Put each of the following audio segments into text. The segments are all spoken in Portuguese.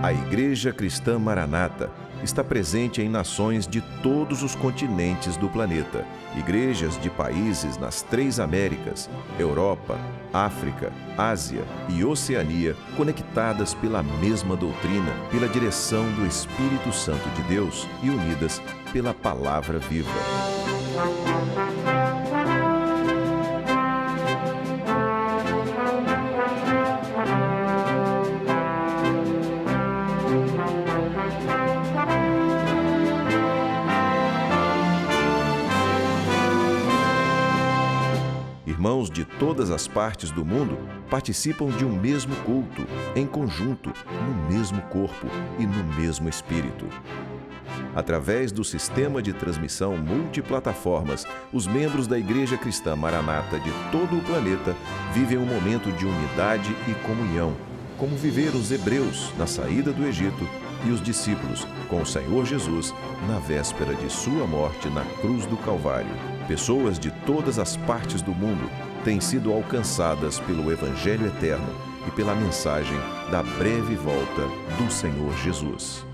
A Igreja Cristã Maranata está presente em nações de todos os continentes do planeta. Igrejas de países nas 3 Américas, Europa, África, Ásia e Oceania, conectadas pela mesma doutrina, pela direção do Espírito Santo de Deus e unidas pela Palavra Viva. Irmãos de todas as partes do mundo participam de um mesmo culto, em conjunto, no mesmo corpo e no mesmo espírito. Através do sistema de transmissão multiplataformas, os membros da Igreja Cristã Maranata de todo o planeta vivem um momento de unidade e comunhão, como viveram os hebreus na saída do Egito e os discípulos com o Senhor Jesus na véspera de sua morte na cruz do Calvário. Pessoas de todas as partes do mundo têm sido alcançadas pelo Evangelho eterno e pela mensagem da breve volta do Senhor Jesus.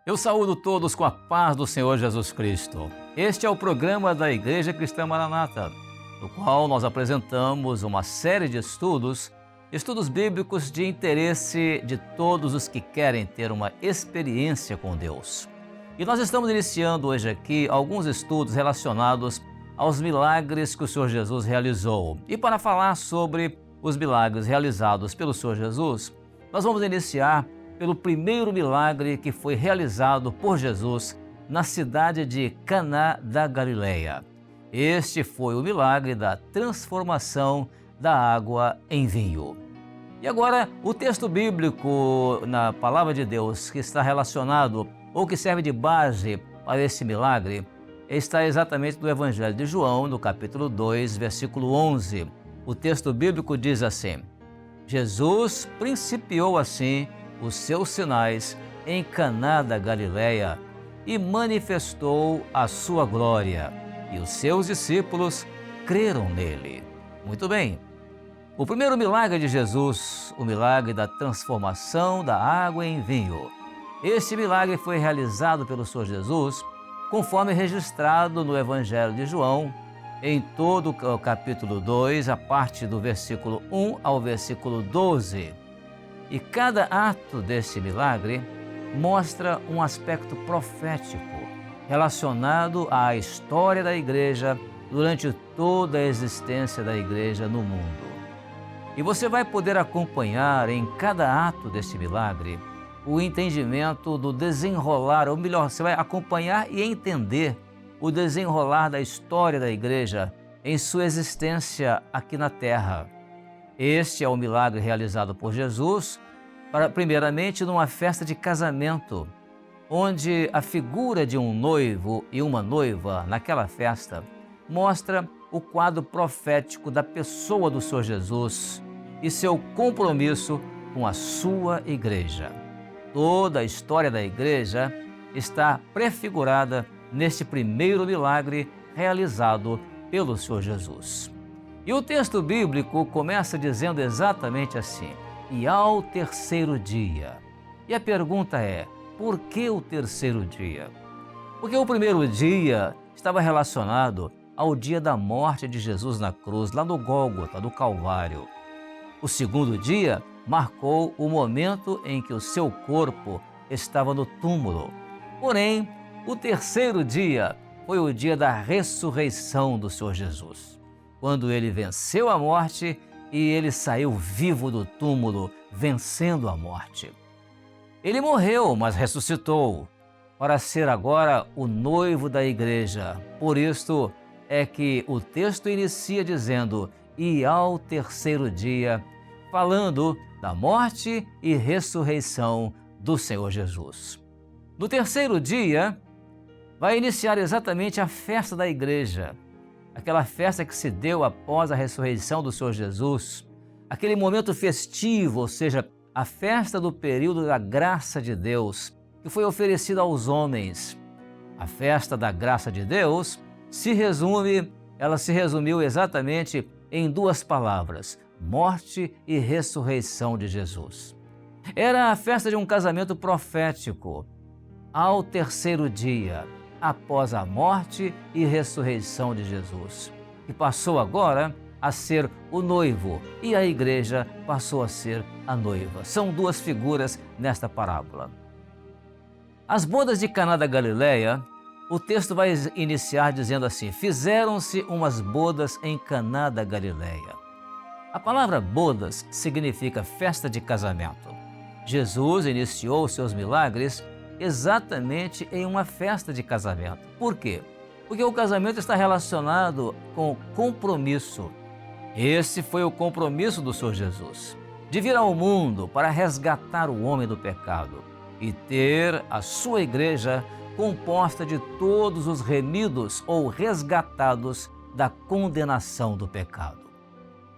Eu saúdo todos com a paz do Senhor Jesus Cristo. Este é o programa da Igreja Cristã Maranata, no qual nós apresentamos uma série de estudos bíblicos de interesse de todos os que querem ter uma experiência com Deus. E nós estamos iniciando hoje aqui alguns estudos relacionados aos milagres que o Senhor Jesus realizou. E para falar sobre os milagres realizados pelo Senhor Jesus, nós vamos iniciar pelo primeiro milagre que foi realizado por Jesus na cidade de Caná da Galileia. Este foi o milagre da transformação da água em vinho. E agora, o texto bíblico na Palavra de Deus que está relacionado ou que serve de base para esse milagre está exatamente no Evangelho de João, no capítulo 2, versículo 11. O texto bíblico diz assim: Jesus principiou assim os seus sinais em Caná da Galileia e manifestou a sua glória, e os seus discípulos creram nele. Muito bem. O primeiro milagre de Jesus, o milagre da transformação da água em vinho. Este milagre foi realizado pelo Senhor Jesus, conforme registrado no Evangelho de João, em todo o capítulo 2, a parte do versículo 1 ao versículo 12. E cada ato desse milagre mostra um aspecto profético relacionado à história da igreja durante toda a existência da igreja no mundo. E você vai poder acompanhar em cada ato desse milagre o entendimento do desenrolar, ou melhor, você vai acompanhar e entender o desenrolar da história da igreja em sua existência aqui na terra. Este é o milagre realizado por Jesus, primeiramente numa festa de casamento, onde a figura de um noivo e uma noiva naquela festa mostra o quadro profético da pessoa do Senhor Jesus e seu compromisso com a sua igreja. Toda a história da igreja está prefigurada neste primeiro milagre realizado pelo Senhor Jesus. E o texto bíblico começa dizendo exatamente assim: e ao terceiro dia. E a pergunta é, por que o terceiro dia? Porque o primeiro dia estava relacionado ao dia da morte de Jesus na cruz, lá no Gólgota, do Calvário. O segundo dia marcou o momento em que o seu corpo estava no túmulo. Porém, o terceiro dia foi o dia da ressurreição do Senhor Jesus, quando ele venceu a morte e ele saiu vivo do túmulo, vencendo a morte. Ele morreu, mas ressuscitou, para ser agora o noivo da igreja. Por isto é que o texto inicia dizendo: e ao terceiro dia, falando da morte e ressurreição do Senhor Jesus. No terceiro dia, vai iniciar exatamente a festa da igreja, aquela festa que se deu após a ressurreição do Senhor Jesus, aquele momento festivo, ou seja, a festa do período da graça de Deus, que foi oferecida aos homens. A festa da graça de Deus ela se resumiu exatamente em duas palavras: morte e ressurreição de Jesus. Era a festa de um casamento profético, ao terceiro dia, após a morte e ressurreição de Jesus, que passou agora a ser o noivo e a igreja passou a ser a noiva. São duas figuras nesta parábola. As bodas de Caná da Galileia, o texto vai iniciar dizendo assim: fizeram-se umas bodas em Caná da Galileia. A palavra bodas significa festa de casamento. Jesus iniciou seus milagres exatamente em uma festa de casamento. Por quê? Porque o casamento está relacionado com compromisso. Esse foi o compromisso do Senhor Jesus, de vir ao mundo para resgatar o homem do pecado e ter a sua igreja composta de todos os remidos ou resgatados da condenação do pecado.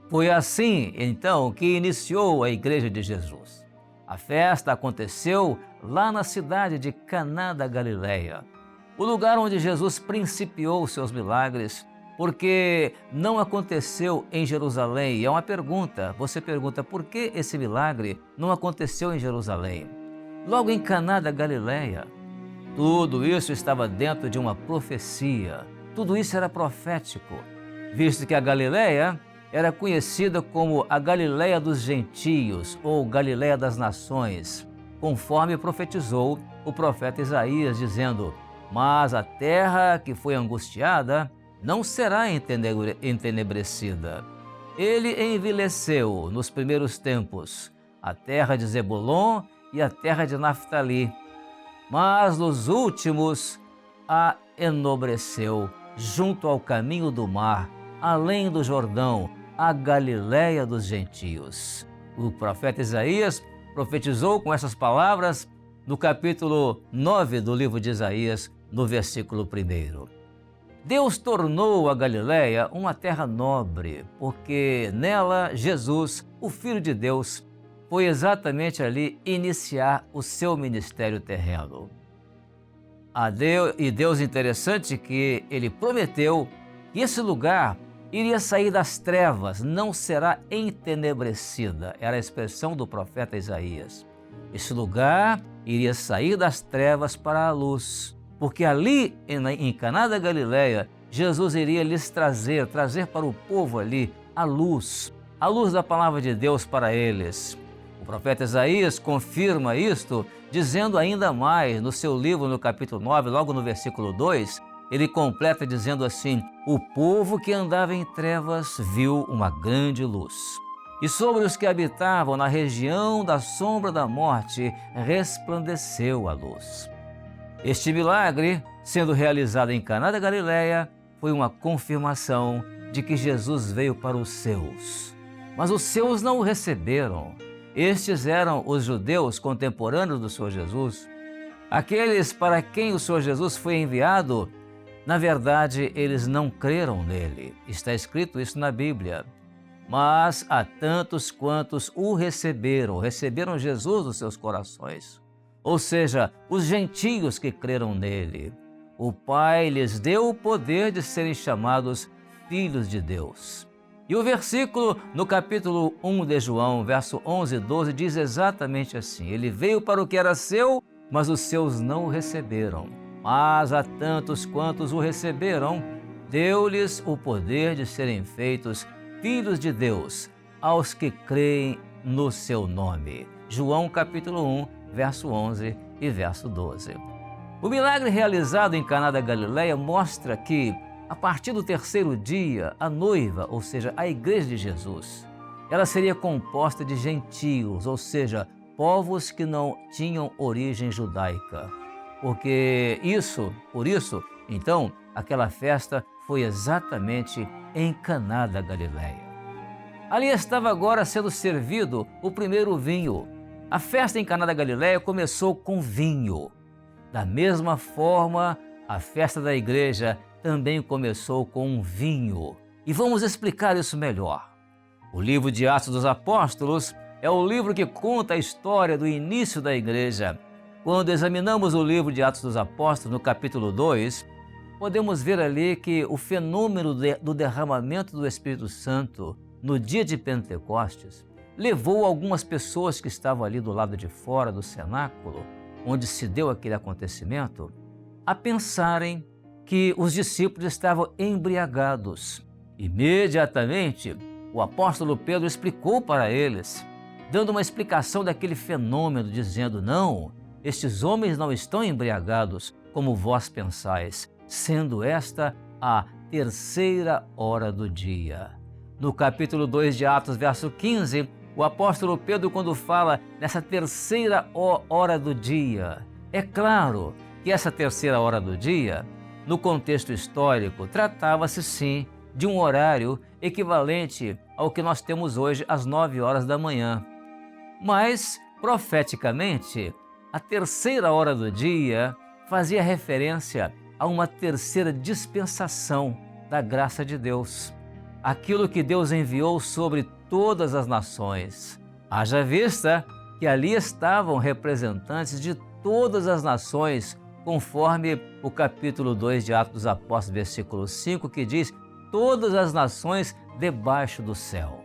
Foi assim, então, que iniciou a igreja de Jesus. A festa aconteceu lá na cidade de Caná da Galileia, o lugar onde Jesus principiou seus milagres, porque não aconteceu em Jerusalém. E é uma pergunta, você pergunta, por que esse milagre não aconteceu em Jerusalém? Logo em Caná da Galileia. Tudo isso estava dentro de uma profecia, tudo isso era profético, visto que a Galileia era conhecida como a Galileia dos gentios ou Galileia das nações, conforme profetizou o profeta Isaías, dizendo: mas a terra que foi angustiada não será entenebrecida. Ele envelheceu nos primeiros tempos, a terra de Zebulon e a terra de Naftali, mas nos últimos a enobreceu, junto ao caminho do mar, além do Jordão, a Galileia dos gentios. O profeta Isaías profetizou com essas palavras no capítulo 9 do livro de Isaías, no versículo 1. Deus tornou a Galileia uma terra nobre, porque nela Jesus, o Filho de Deus, foi exatamente ali iniciar o seu ministério terreno. E Deus, interessante que ele prometeu que esse lugar iria sair das trevas, não será entenebrecida. Era a expressão do profeta Isaías. Esse lugar iria sair das trevas para a luz, porque ali em Caná da Galileia, Jesus iria lhes trazer para o povo ali a luz da palavra de Deus para eles. O profeta Isaías confirma isto, dizendo ainda mais no seu livro, no capítulo 9, logo no versículo 2, ele completa dizendo assim: o povo que andava em trevas viu uma grande luz. E sobre os que habitavam na região da sombra da morte, resplandeceu a luz. Este milagre, sendo realizado em Caná da Galileia, foi uma confirmação de que Jesus veio para os seus. Mas os seus não o receberam. Estes eram os judeus contemporâneos do Senhor Jesus. Aqueles para quem o Senhor Jesus foi enviado, na verdade, eles não creram nele. Está escrito isso na Bíblia. Mas a tantos quantos o receberam Jesus nos seus corações. Ou seja, os gentios que creram nele. O Pai lhes deu o poder de serem chamados filhos de Deus. E o versículo no capítulo 1 de João, verso 11 e 12, diz exatamente assim: ele veio para o que era seu, mas os seus não o receberam. Mas a tantos quantos o receberam, deu-lhes o poder de serem feitos filhos de Deus, aos que creem no seu nome. João capítulo 1, verso 11 e verso 12. O milagre realizado em Caná da Galileia mostra que, a partir do terceiro dia, a noiva, ou seja, a igreja de Jesus, ela seria composta de gentios, ou seja, povos que não tinham origem judaica. Por isso, então, aquela festa foi exatamente em Caná da Galileia. Ali estava agora sendo servido o primeiro vinho. A festa em Caná da Galileia começou com vinho. Da mesma forma, a festa da igreja também começou com um vinho. E vamos explicar isso melhor. O livro de Atos dos Apóstolos é o livro que conta a história do início da igreja. Quando examinamos o livro de Atos dos Apóstolos, no capítulo 2, podemos ver ali que o fenômeno do derramamento do Espírito Santo no dia de Pentecostes levou algumas pessoas que estavam ali do lado de fora do cenáculo, onde se deu aquele acontecimento, a pensarem que os discípulos estavam embriagados. Imediatamente, o apóstolo Pedro explicou para eles, dando uma explicação daquele fenômeno, dizendo: não, estes homens não estão embriagados como vós pensais, sendo esta a terceira hora do dia. No capítulo 2 de Atos, verso 15, o apóstolo Pedro, quando fala nessa terceira hora do dia, é claro que essa terceira hora do dia, no contexto histórico, tratava-se sim de um horário equivalente ao que nós temos hoje às 9 horas da manhã. Mas, profeticamente, a terceira hora do dia fazia referência a uma terceira dispensação da graça de Deus. Aquilo que Deus enviou sobre todas as nações. Haja vista que ali estavam representantes de todas as nações, conforme o capítulo 2 de Atos dos Apóstolos, versículo 5, que diz: todas as nações debaixo do céu.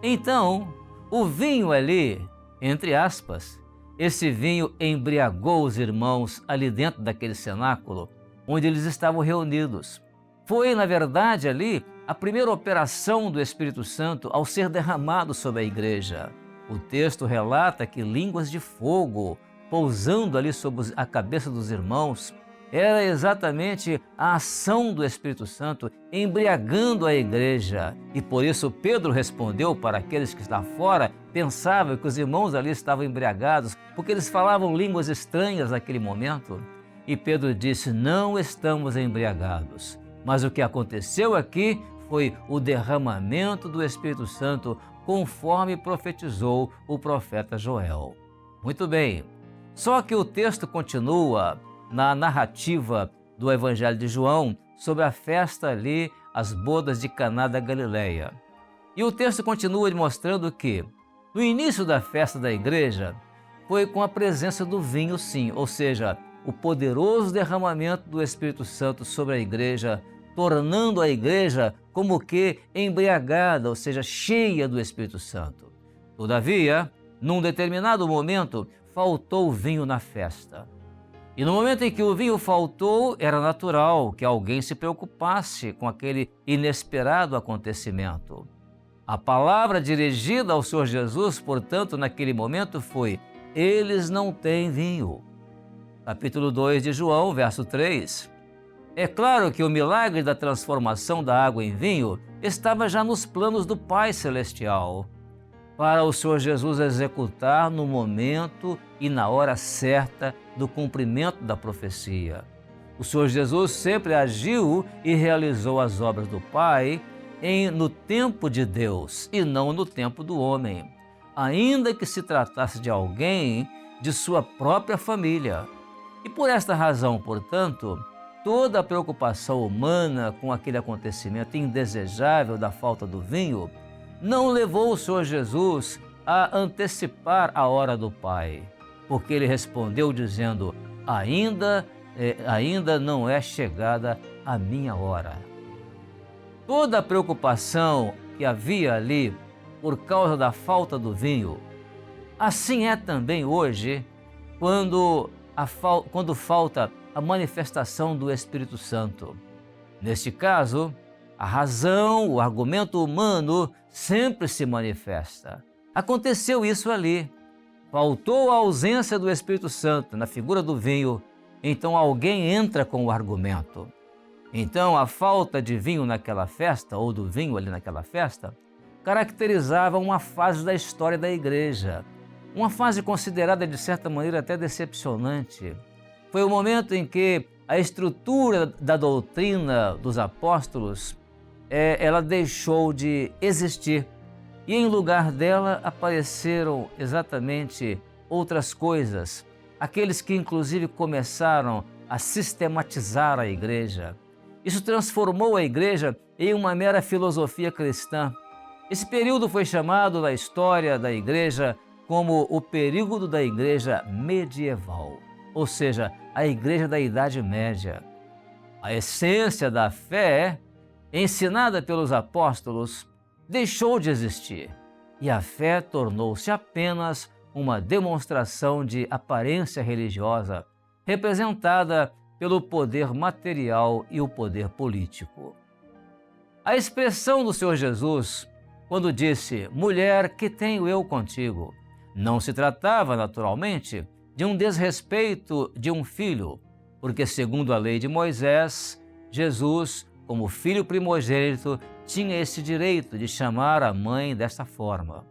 Então, o vinho ali, entre aspas, esse vinho embriagou os irmãos ali dentro daquele cenáculo, onde eles estavam reunidos. Foi, na verdade, ali a primeira operação do Espírito Santo ao ser derramado sobre a igreja. O texto relata que línguas de fogo pousando ali sobre a cabeça dos irmãos era exatamente a ação do Espírito Santo embriagando a igreja. E por isso Pedro respondeu para aqueles que estavam fora, pensavam que os irmãos ali estavam embriagados, porque eles falavam línguas estranhas naquele momento. E Pedro disse: não estamos embriagados. Mas o que aconteceu aqui foi o derramamento do Espírito Santo, conforme profetizou o profeta Joel. Muito bem, só que o texto continua na narrativa do Evangelho de João sobre a festa ali, as bodas de Caná da Galileia. E o texto continua mostrando que no início da festa da igreja foi com a presença do vinho, sim, ou seja, o poderoso derramamento do Espírito Santo sobre a igreja, tornando a igreja como que embriagada, ou seja, cheia do Espírito Santo. Todavia, num determinado momento, faltou vinho na festa. E no momento em que o vinho faltou, era natural que alguém se preocupasse com aquele inesperado acontecimento. A palavra dirigida ao Senhor Jesus, portanto, naquele momento foi: eles não têm vinho. Capítulo 2 de João, verso 3. É claro que o milagre da transformação da água em vinho estava já nos planos do Pai Celestial, para o Senhor Jesus executar no momento e na hora certa do cumprimento da profecia. O Senhor Jesus sempre agiu e realizou as obras do Pai no tempo de Deus e não no tempo do homem, ainda que se tratasse de alguém de sua própria família. E por esta razão, portanto, toda a preocupação humana com aquele acontecimento indesejável da falta do vinho não levou o Senhor Jesus a antecipar a hora do Pai, porque ele respondeu dizendo: ainda não é chegada a minha hora. Toda a preocupação que havia ali por causa da falta do vinho, assim é também hoje quando falta a manifestação do Espírito Santo. Neste caso, a razão, o argumento humano sempre se manifesta. Aconteceu isso ali. Faltou a ausência do Espírito Santo na figura do vinho, então alguém entra com o argumento. Então a falta de vinho naquela festa, ou do vinho ali naquela festa, caracterizava uma fase da história da igreja, uma fase considerada de certa maneira até decepcionante. Foi o momento em que a estrutura da doutrina dos apóstolos ela deixou de existir. e em lugar dela apareceram exatamente outras coisas, aqueles que inclusive começaram a sistematizar a igreja. Isso transformou a igreja em uma mera filosofia cristã. Esse período foi chamado na história da igreja como o período da igreja medieval, ou seja, a igreja da Idade Média. A essência da fé, ensinada pelos apóstolos, deixou de existir e a fé tornou-se apenas uma demonstração de aparência religiosa, representada pelo poder material e o poder político. A expressão do Senhor Jesus, quando disse, mulher, que tenho eu contigo, não se tratava, naturalmente, de um desrespeito de um filho, porque, segundo a lei de Moisés, Jesus, como filho primogênito, tinha esse direito de chamar a mãe desta forma.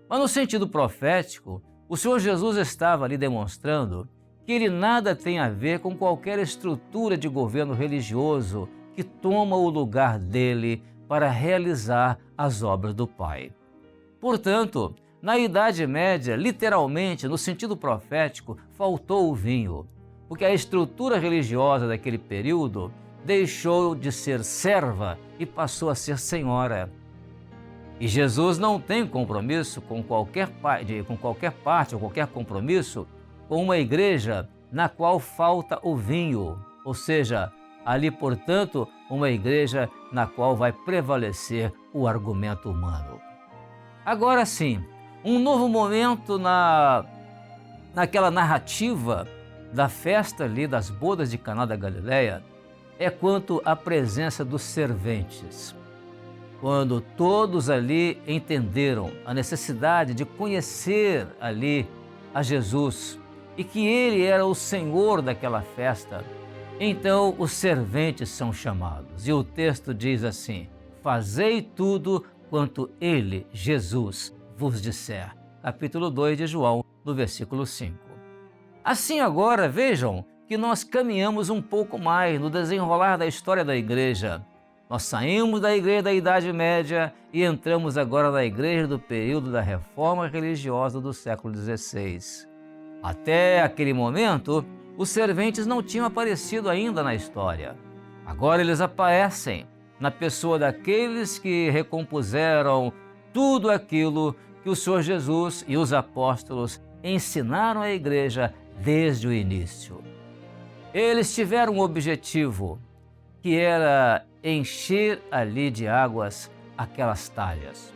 Mas no sentido profético, o Senhor Jesus estava ali demonstrando que ele nada tem a ver com qualquer estrutura de governo religioso que toma o lugar dele para realizar as obras do Pai. Portanto, na Idade Média, literalmente, no sentido profético, faltou o vinho, porque a estrutura religiosa daquele período deixou de ser serva e passou a ser senhora. E Jesus não tem compromisso com qualquer parte ou qualquer compromisso com uma igreja na qual falta o vinho, ou seja, ali, portanto, uma igreja na qual vai prevalecer o argumento humano. Agora sim, um novo momento naquela narrativa da festa ali das bodas de Caná da Galileia é quanto à presença dos serventes. Quando todos ali entenderam a necessidade de conhecer ali a Jesus e que ele era o Senhor daquela festa, então os serventes são chamados. E o texto diz assim, fazei tudo quanto ele, Jesus, vos disser. Capítulo 2 de João, no versículo 5. Assim agora, vejam que nós caminhamos um pouco mais no desenrolar da história da igreja. Nós saímos da igreja da Idade Média e entramos agora na igreja do período da Reforma Religiosa do século XVI. Até aquele momento, os serventes não tinham aparecido ainda na história. Agora eles aparecem na pessoa daqueles que recompuseram tudo aquilo que o Senhor Jesus e os apóstolos ensinaram à igreja desde o início. Eles tiveram um objetivo, que era encher ali de águas aquelas talhas.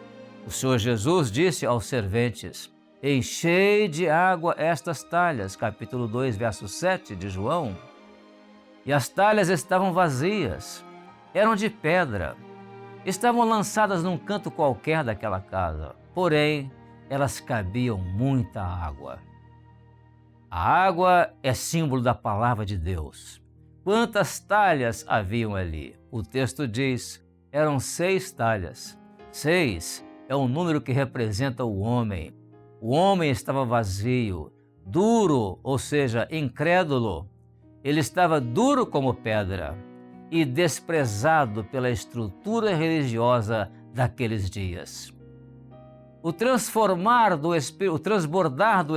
O Senhor Jesus disse aos serventes, enchei de água estas talhas, capítulo 2, verso 7 de João. E as talhas estavam vazias, eram de pedra, estavam lançadas num canto qualquer daquela casa, porém, elas cabiam muita água. A água é símbolo da palavra de Deus. Quantas talhas haviam ali? O texto diz, eram 6 talhas. 6 é um número que representa o homem. O homem estava vazio, duro, ou seja, incrédulo. Ele estava duro como pedra e desprezado pela estrutura religiosa daqueles dias. O transbordar do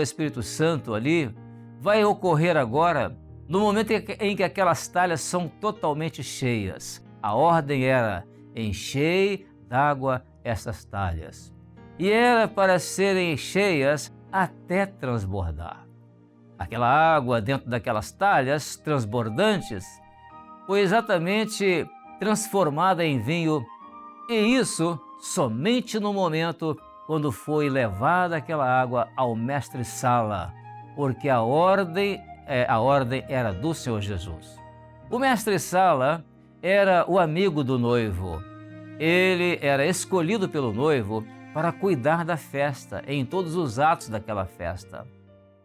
Espírito Santo ali vai ocorrer agora no momento em que aquelas talhas são totalmente cheias. A ordem era, enchei d'água essas talhas. E era para serem cheias até transbordar. Aquela água dentro daquelas talhas transbordantes foi exatamente transformada em vinho, e isso somente no momento quando foi levada aquela água ao mestre-sala, porque a ordem era do Senhor Jesus. O mestre-sala era o amigo do noivo. Ele era escolhido pelo noivo para cuidar da festa, em todos os atos daquela festa.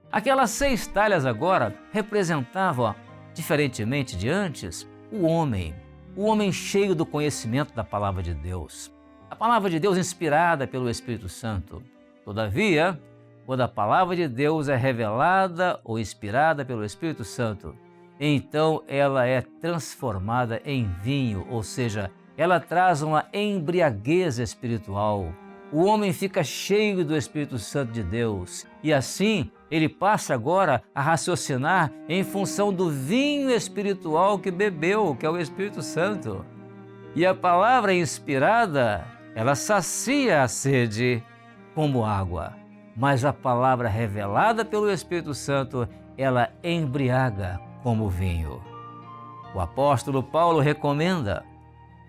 Aquelas 6 talhas agora representavam, diferentemente de antes, o homem cheio do conhecimento da palavra de Deus. A palavra de Deus inspirada pelo Espírito Santo. Todavia, quando a palavra de Deus é revelada ou inspirada pelo Espírito Santo, então ela é transformada em vinho, ou seja, ela traz uma embriaguez espiritual, o homem fica cheio do Espírito Santo de Deus e assim ele passa agora a raciocinar em função do vinho espiritual que bebeu, que é o Espírito Santo. E a palavra inspirada, ela sacia a sede como água, mas a palavra revelada pelo Espírito Santo, ela embriaga como vinho. O apóstolo Paulo recomenda: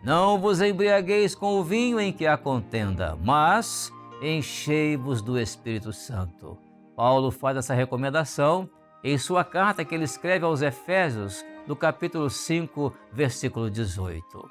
não vos embriagueis com o vinho em que há contenda, mas enchei-vos do Espírito Santo. Paulo faz essa recomendação em sua carta que ele escreve aos Efésios, no capítulo 5, versículo 18.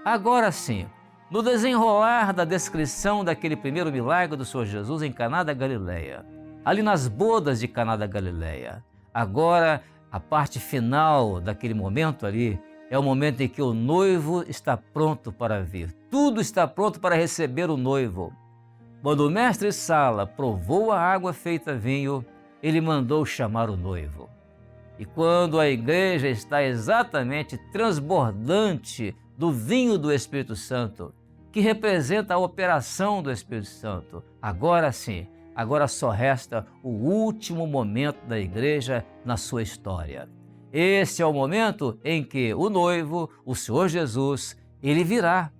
Agora sim, no desenrolar da descrição daquele primeiro milagre do Senhor Jesus em Caná da Galileia, ali nas bodas de Caná da Galileia, agora a parte final daquele momento ali é o momento em que o noivo está pronto para vir. Tudo está pronto para receber o noivo. Quando o mestre Sala provou a água feita vinho, ele mandou chamar o noivo. E quando a igreja está exatamente transbordante do vinho do Espírito Santo, que representa a operação do Espírito Santo, agora sim, agora só resta o último momento da igreja na sua história. Esse é o momento em que o noivo, o Senhor Jesus, ele virá.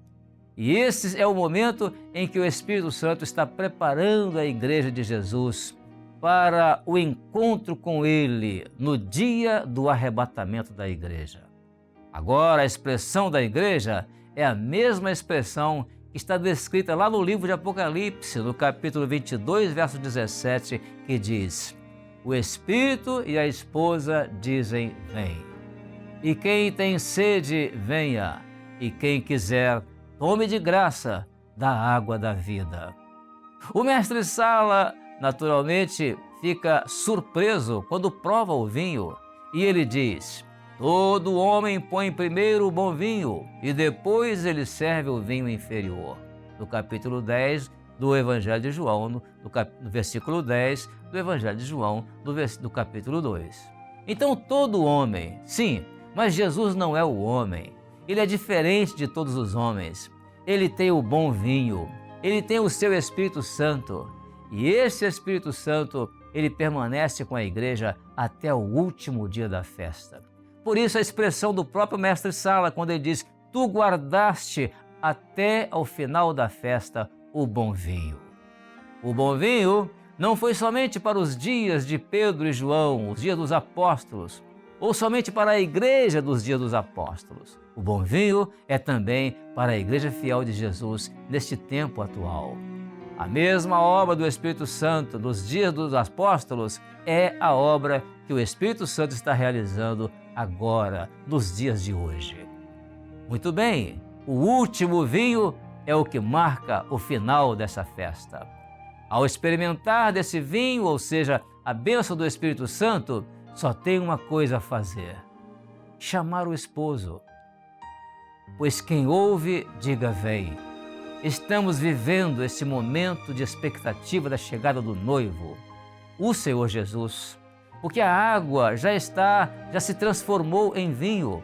E esse é o momento em que o Espírito Santo está preparando a igreja de Jesus para o encontro com ele no dia do arrebatamento da igreja. Agora, a expressão da igreja é a mesma expressão que está descrita lá no livro de Apocalipse, no capítulo 22, verso 17, que diz: o Espírito e a esposa dizem: vem. E quem tem sede, venha. E quem quiser, tome de graça da água da vida. O mestre Sala, naturalmente, fica surpreso quando prova o vinho. E ele diz: todo homem põe primeiro o bom vinho e depois ele serve o vinho inferior. No capítulo 10 do Evangelho de João, no versículo 10 do Evangelho de João, do capítulo 2. Então todo homem, sim, mas Jesus não é o homem. Ele é diferente de todos os homens. Ele tem o bom vinho, ele tem o seu Espírito Santo. E esse Espírito Santo, ele permanece com a igreja até o último dia da festa. Por isso a expressão do próprio mestre Sala, quando ele diz: tu guardaste até ao final da festa o bom vinho. O bom vinho não foi somente para os dias de Pedro e João, os dias dos apóstolos, ou somente para a igreja dos dias dos apóstolos. O bom vinho é também para a igreja fiel de Jesus neste tempo atual. A mesma obra do Espírito Santo nos dias dos apóstolos é a obra que o Espírito Santo está realizando agora, nos dias de hoje. Muito bem, o último vinho é o que marca o final dessa festa. Ao experimentar desse vinho, ou seja, a bênção do Espírito Santo, só tem uma coisa a fazer: chamar o esposo. Pois quem ouve, diga vem. Estamos vivendo esse momento de expectativa da chegada do noivo, o Senhor Jesus, porque a água já se transformou em vinho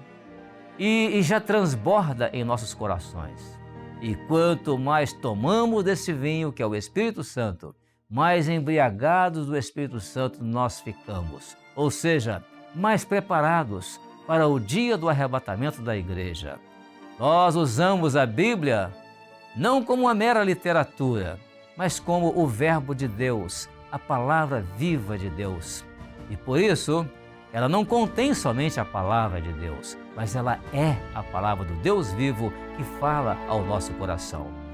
e já transborda em nossos corações. E quanto mais tomamos desse vinho, que é o Espírito Santo, mais embriagados do Espírito Santo nós ficamos, ou seja, mais preparados para o dia do arrebatamento da igreja. Nós usamos a Bíblia não como uma mera literatura, mas como o Verbo de Deus, a palavra viva de Deus. E por isso, ela não contém somente a palavra de Deus, mas ela é a palavra do Deus vivo que fala ao nosso coração.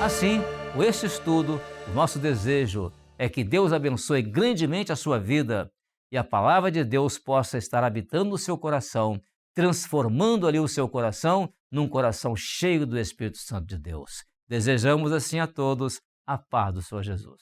Assim, com este estudo, o nosso desejo é que Deus abençoe grandemente a sua vida e a palavra de Deus possa estar habitando no seu coração, transformando ali o seu coração num coração cheio do Espírito Santo de Deus. Desejamos assim a todos a paz do Senhor Jesus.